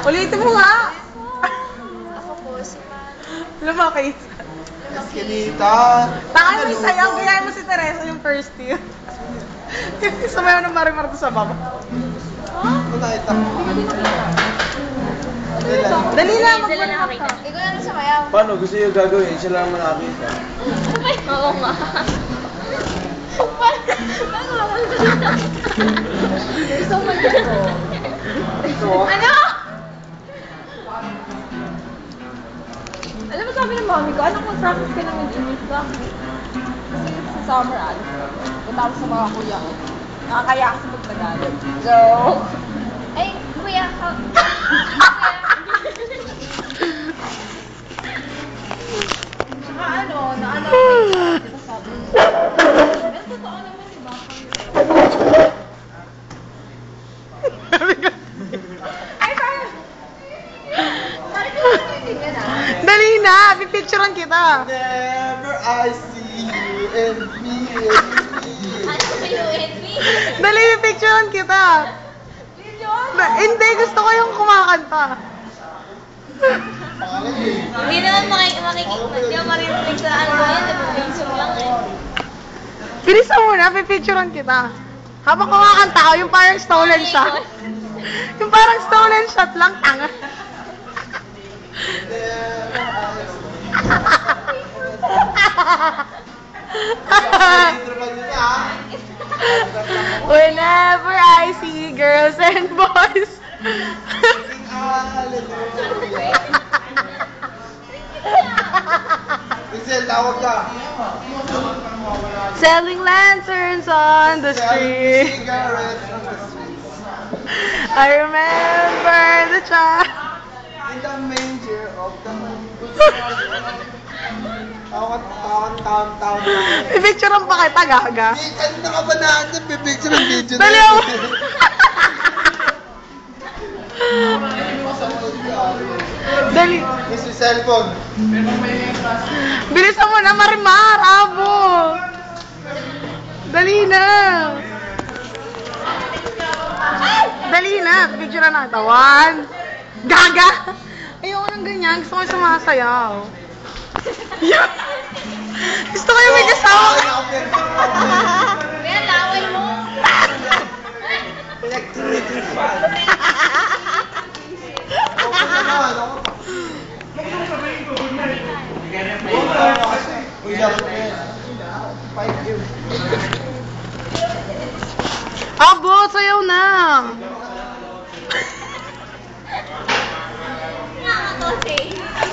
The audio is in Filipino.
Ulitin mo nga. Ako po, si Man. Lumakit. Eskinita. Takay mo yung sayaw, gaya mo si Teresa yung first year. Sumayaw ng marimar to sa baba. Ito nakita ko. Dali lang, Sila nakakita. Ikaw na lang sumayaw. Paano? Gusto nyo gagawin? Siya lang nakakita. Oo nga. Paano ako nagsalita? Gusto mo dito. Ito Ano? Alam mo sabi ng mami ko, anong mag-practice ka naman English ba? Kasi sa summer, alis ko. Punta ako sa mga kuya ko. Nakakaya ako sa pagtagalog. So, ay, kuya, Saka ano, naano ko yung diba sabi mo? Pero totoo naman, diba? Ay, parang... Parang ko natitigyan ah. Dali na, pipicturean kita. Never I see you and me and me. Ano ba yung NB? Dali, pipicturean kita. Yun! Hindi, gusto ko yung kumakanta. Hindi naman hindi ako maririnig sa ano yan, nag-video lang eh. Bilisan mo na, pipicturean kita. Habang kumakanta ako, yung parang stolen shot. Yung parang stolen shot lang, tanga. Whenever I see girls and boys. Rizal, tawag ka. Selling lanterns on the street. Cigarettes on the streets. I remember the child. In the manger of the moon. Taon. Pipicturean pa kita, gaga. Kanina ka ba natin? Pipicture ng video Dali ako. Dali. Miss yung cellphone. Bilisan mo na, Marimar. Abo. Dali na. Dali na. Picture na kita. One. Gaga. Ayoko ng ganyan. Gusto ko yung sumasayaw. Gusto ko yung may kasama. Kaya laway mo. Electric fan. Okay naman. Uy, dapat yan. 5 years. Abo, sayaw na. Nakakatose.